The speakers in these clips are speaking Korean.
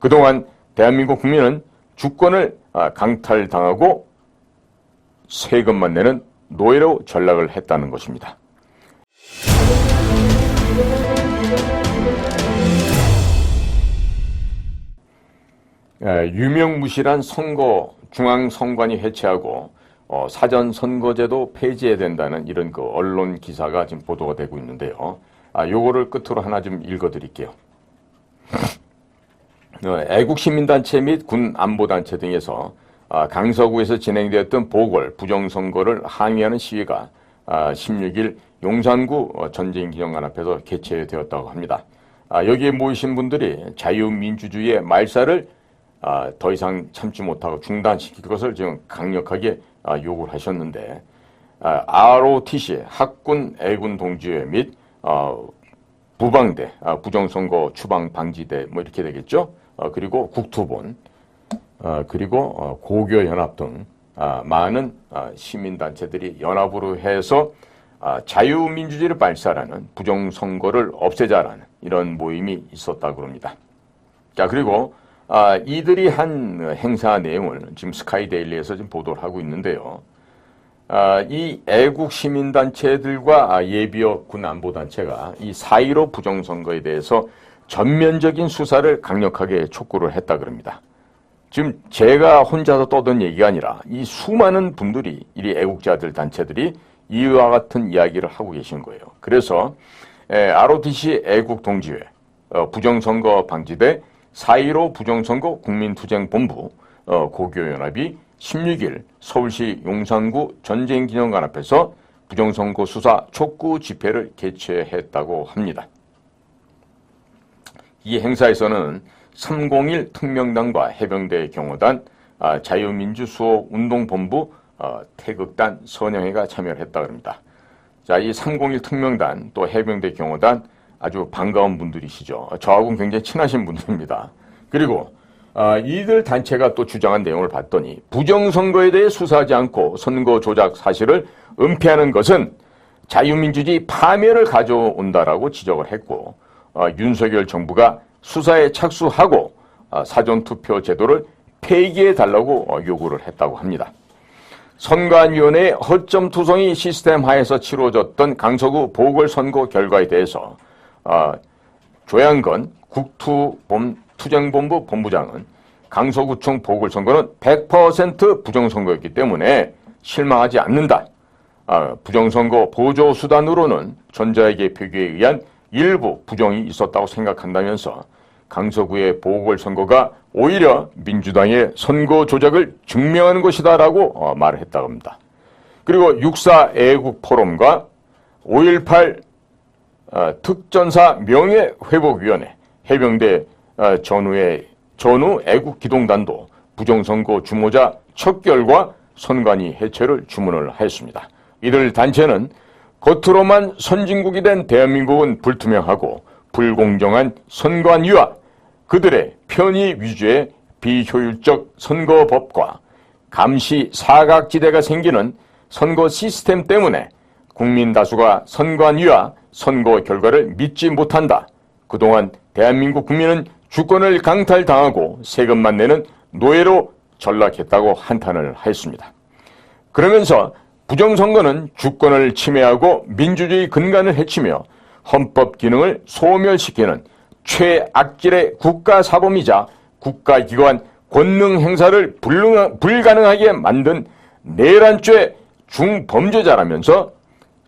그동안 대한민국 국민은 주권을 강탈당하고 세금만 내는 노예로 전락을 했다는 것입니다. 유명무실한 선거 중앙선관위 해체하고 사전선거제도 폐지해야 된다는 이런 그 언론 기사가 지금 보도가 되고 있는데요. 요거를 끝으로 하나 좀 읽어드릴게요. 애국시민단체 및 군안보단체 등에서 강서구에서 진행되었던 보궐 부정선거를 항의하는 시위가 16일 용산구 전쟁기념관 앞에서 개최되었다고 합니다. 여기에 모이신 분들이 자유민주주의의 말살을 더 이상 참지 못하고 중단시킬 것을 지금 강력하게 요구를 하셨는데, ROTC 학군 애군 동지회 및 부방대 부정선거 추방방지대 뭐 이렇게 되겠죠. 그리고 국토본 그리고 고교연합 등 많은 시민단체들이 연합으로 해서 자유민주주의를 발산하는 부정선거를 없애자라는 이런 모임이 있었다고 합니다. 자, 그리고 이들이 한 행사 내용을 지금 스카이데일리에서 지금 보도를 하고 있는데요. 이 애국 시민단체들과 예비역 군안보단체가 이 4.15 부정선거에 대해서 전면적인 수사를 강력하게 촉구를 했다 그럽니다. 지금 제가 혼자서 떠든 얘기가 아니라 이 수많은 분들이 이 애국자들 단체들이 이와 같은 이야기를 하고 계신 거예요. 그래서 ROTC 애국동지회, 부정선거 방지대, 4.15 부정선거 국민투쟁본부, 고교연합이 16일 서울시 용산구 전쟁기념관 앞에서 부정선거 수사 촉구 집회를 개최했다고 합니다. 이 행사에서는 301 특명단과 해병대 경호단, 자유민주수호운동본부, 태극단, 선영회가 참여를 했다고 합니다. 자, 이 301 특명단 또 해병대 경호단 아주 반가운 분들이시죠. 저하고는 굉장히 친하신 분들입니다. 그리고 이들 단체가 또 주장한 내용을 봤더니 부정선거에 대해 수사하지 않고 선거 조작 사실을 은폐하는 것은 자유민주주의 파멸을 가져온다라고 지적을 했고, 윤석열 정부가 수사에 착수하고 사전투표 제도를 폐기해달라고 요구를 했다고 합니다. 선관위원회의 허점투성이 시스템 하에서 치러졌던 강서구 보궐선거 결과에 대해서 조양건 국투쟁본부 본부장은 강서구청 보궐선거는 100% 부정선거였기 때문에 실망하지 않는다. 부정선거 보조수단으로는 전자에게 표기에 의한 일부 부정이 있었다고 생각한다면서 강서구의 보궐선거가 오히려 민주당의 선거 조작을 증명하는 것이다라고 말을 했다고 합니다. 그리고 6.4 애국포럼과 5.18 특전사 명예회복위원회, 해병대 전후 애국기동단도 부정선거 주모자 척결과 선관위 해체를 주문을 하였습니다. 이들 단체는 겉으로만 선진국이 된 대한민국은 불투명하고 불공정한 선관위와 그들의 편의 위주의 비효율적 선거법과 감시 사각지대가 생기는 선거 시스템 때문에 국민 다수가 선관위와 선거 결과를 믿지 못한다. 그동안 대한민국 국민은 주권을 강탈당하고 세금만 내는 노예로 전락했다고 한탄을 하였습니다. 그러면서 부정선거는 주권을 침해하고 민주주의 근간을 해치며 헌법 기능을 소멸시키는 최악질의 국가사범이자 국가기관 권능 행사를 불가능하게 만든 내란죄 중범죄자라면서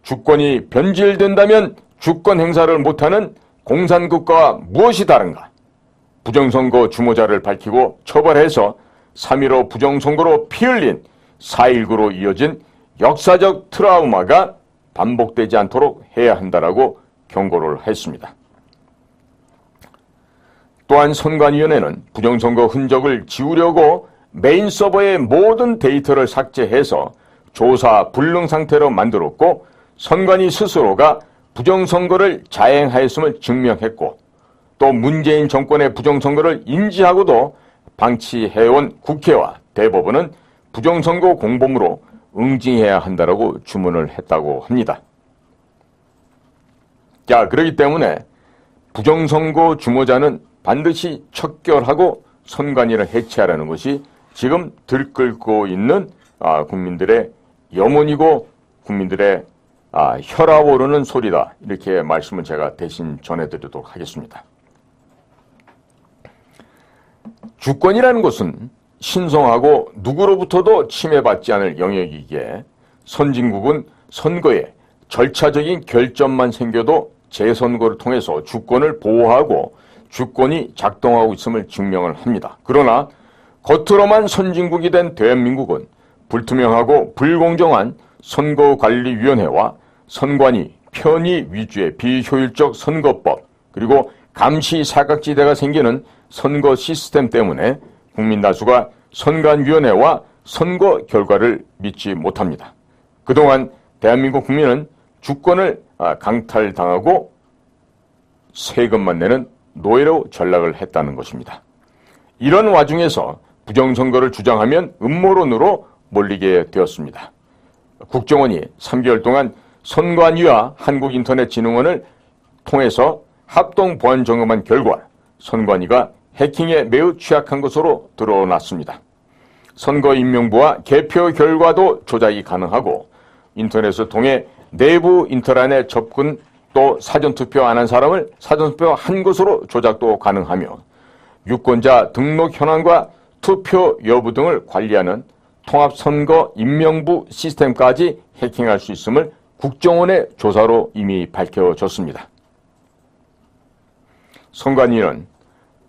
주권이 변질된다면 주권 행사를 못하는 공산국가와 무엇이 다른가? 부정선거 주모자를 밝히고 처벌해서 3.15 부정선거로 피 흘린 4.19로 이어진 역사적 트라우마가 반복되지 않도록 해야 한다라고 경고를 했습니다. 또한 선관위원회는 부정선거 흔적을 지우려고 메인 서버의 모든 데이터를 삭제해서 조사 불능 상태로 만들었고, 선관위 스스로가 부정선거를 자행하였음을 증명했고, 또 문재인 정권의 부정선거를 인지하고도 방치해온 국회와 대법원은 부정선거 공범으로 응징해야 한다라고 주문을 했다고 합니다. 자, 그렇기 때문에 부정선거 주모자는 반드시 척결하고 선관위를 해체하라는 것이 지금 들끓고 있는 국민들의 염원이고 국민들의 혈압 오르는 소리다. 이렇게 말씀을 제가 대신 전해드리도록 하겠습니다. 주권이라는 것은 신성하고 누구로부터도 침해받지 않을 영역이기에 선진국은 선거에 절차적인 결점만 생겨도 재선거를 통해서 주권을 보호하고 주권이 작동하고 있음을 증명을 합니다. 그러나 겉으로만 선진국이 된 대한민국은 불투명하고 불공정한 선거관리위원회와 선관위, 편의 위주의 비효율적 선거법, 그리고 감시 사각지대가 생기는 선거 시스템 때문에 국민 다수가 선관위원회와 선거 결과를 믿지 못합니다. 그동안 대한민국 국민은 주권을 강탈당하고 세금만 내는 노예로 전락을 했다는 것입니다. 이런 와중에서 부정선거를 주장하면 음모론으로 몰리게 되었습니다. 국정원이 3개월 동안 선관위와 한국인터넷진흥원을 통해서 합동보안 점검한 결과 선관위가 해킹에 매우 취약한 것으로 드러났습니다. 선거인명부와 개표 결과도 조작이 가능하고 인터넷을 통해 내부 인터넷 접근 또 사전투표 안 한 사람을 사전투표한 것으로 조작도 가능하며 유권자 등록 현황과 투표 여부 등을 관리하는 통합선거인명부 시스템까지 해킹할 수 있음을 국정원의 조사로 이미 밝혀졌습니다. 선관위는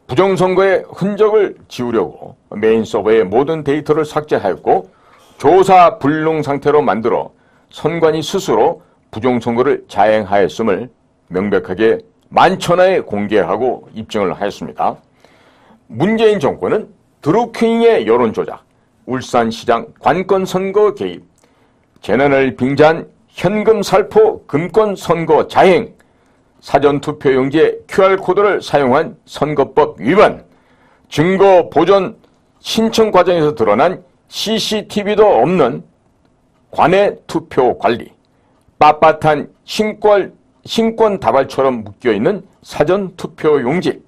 부정선거의 흔적을 지우려고 메인 서버의 모든 데이터를 삭제하였고 조사 불능 상태로 만들어 선관위 스스로 부정선거를 자행하였음을 명백하게 만천하에 공개하고 입증을 하였습니다. 문재인 정권은 드루킹의 여론조작, 울산시장 관건선거 개입, 재난을 빙자한 현금살포 금권선거 자행, 사전투표용지에 QR코드를 사용한 선거법 위반, 증거 보존 신청 과정에서 드러난 CCTV도 없는 관내 투표 관리, 빳빳한 신권 다발처럼 묶여있는 사전투표용지,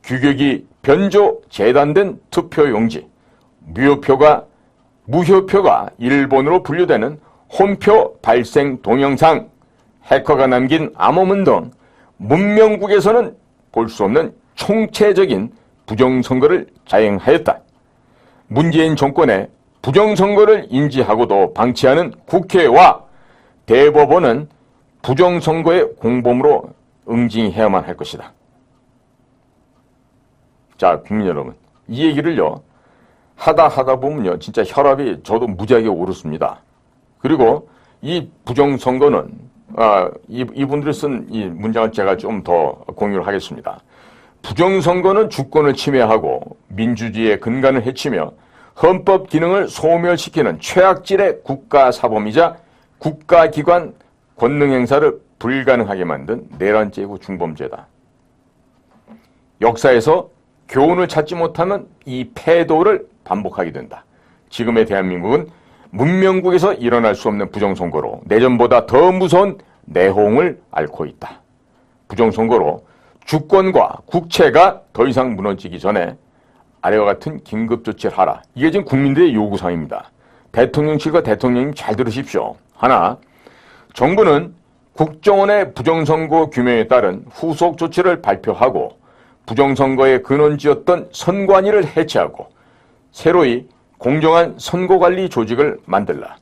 규격이 변조 재단된 투표용지, 무효표가 일본으로 분류되는 홈표 발생 동영상, 해커가 남긴 암호문 등 문명국에서는 볼 수 없는 총체적인 부정선거를 자행하였다. 문재인 정권의 부정선거를 인지하고도 방치하는 국회와 대법원은 부정선거의 공범으로 응징해야만 할 것이다. 자, 국민 여러분, 이 얘기를요 하다 보면요 진짜 혈압이 저도 무지하게 오르습니다. 그리고 이 부정선거는 이분들이 쓴 이 문장을 제가 좀 더 공유를 하겠습니다. 부정선거는 주권을 침해하고 민주주의의 근간을 해치며 헌법 기능을 소멸시키는 최악질의 국가사범이자 국가기관 권능 행사를 불가능하게 만든 내란죄고 중범죄다. 역사에서 교훈을 찾지 못하면 이 패도를 반복하게 된다. 지금의 대한민국은 문명국에서 일어날 수 없는 부정선거로 내전보다 더 무서운 내홍을 앓고 있다. 부정선거로 주권과 국채가 더 이상 무너지기 전에 아래와 같은 긴급조치를 하라. 이게 지금 국민들의 요구사항입니다. 대통령실과 대통령님 잘 들으십시오. 하나, 정부는 국정원의 부정선거 규명에 따른 후속 조치를 발표하고 부정선거의 근원지였던 선관위를 해체하고 새로이 공정한 선거관리 조직을 만들라.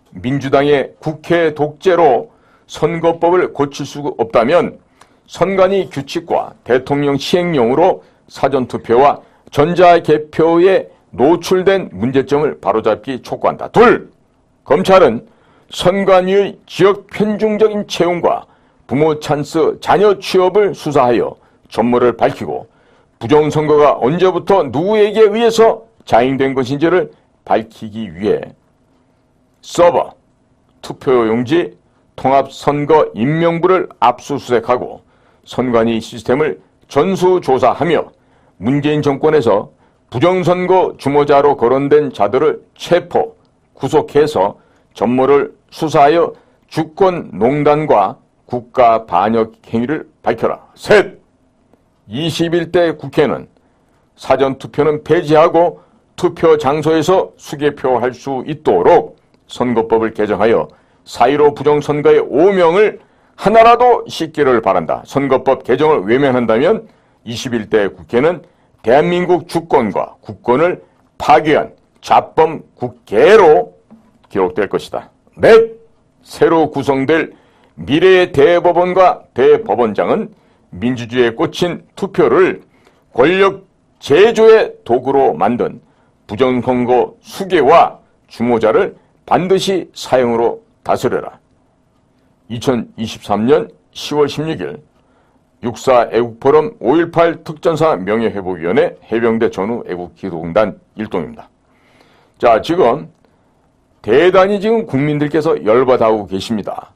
민주당의 국회 독재로 선거법을 고칠 수 없다면 선관위 규칙과 대통령 시행령으로 사전투표와 전자개표에 노출된 문제점을 바로잡기 촉구한다. 둘, 검찰은 선관위의 지역 편중적인 채용과 부모 찬스 자녀 취업을 수사하여 전모를 밝히고 부정선거가 언제부터 누구에게 의해서 자행된 것인지를 밝히기 위해 서버, 투표용지, 통합선거인명부를 압수수색하고 선관위 시스템을 전수조사하며 문재인 정권에서 부정선거 주모자로 거론된 자들을 체포, 구속해서 전모를 수사하여 주권농단과 국가반역 행위를 밝혀라. 셋, 21대 국회는 사전투표는 폐지하고 투표 장소에서 수개표할 수 있도록 선거법을 개정하여 4.15 부정선거의 오명을 하나라도 씻기를 바란다. 선거법 개정을 외면한다면 21대 국회는 대한민국 주권과 국권을 파괴한 자범 국회로 기록될 것이다. 넷, 새로 구성될 미래의 대법원과 대법원장은 민주주의에 꽂힌 투표를 권력 제조의 도구로 만든 부정선거 수괴와 주모자를 반드시 사형으로 다스려라. 2023년 10월 16일 6.4 애국포럼 5.18 특전사 명예회복위원회 해병대 전후 애국기도공단 일동입니다. 자, 지금 대단히 지금 국민들께서 열받아오고 계십니다.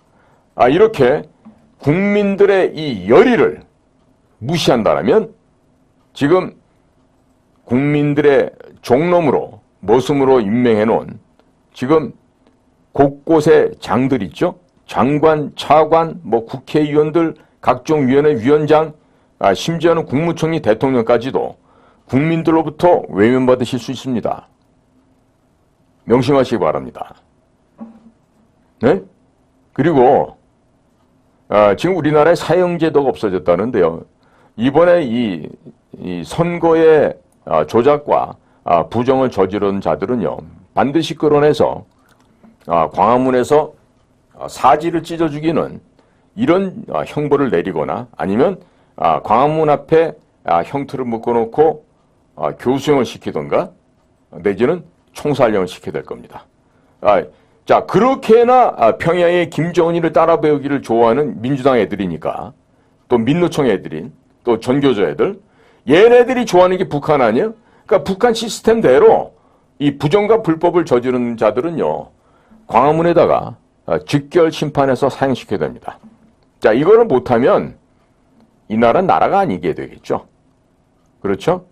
이렇게 국민들의 이 열의를 무시한다면 지금 국민들의 종놈으로 모습으로 임명해 놓은 지금 곳곳에 장들 있죠? 장관, 차관, 국회의원들, 각종 위원회 위원장, 심지어는 국무총리 대통령까지도 국민들로부터 외면받으실 수 있습니다. 명심하시기 바랍니다. 네? 그리고 지금 우리나라에 사형제도가 없어졌다는데요. 이번에 이 선거의 조작과 부정을 저지른 자들은요, 반드시 끌어내서 광화문에서 사지를 찢어 죽이는 이런 형벌을 내리거나 아니면 광화문 앞에 형틀을 묶어놓고 교수형을 시키던가 내지는 총살령을 시켜야 될 겁니다. 자, 그렇게나 평양의 김정은이를 따라 배우기를 좋아하는 민주당 애들이니까, 또 민노총 애들인, 또 전교조 애들, 얘네들이 좋아하는 게 북한 아니에요? 그러니까 북한 시스템대로 이 부정과 불법을 저지르는 자들은요, 광화문에다가 직결 심판해서 사형시켜야 됩니다. 자, 이거를 못하면 이 나라는 나라가 아니게 되겠죠. 그렇죠?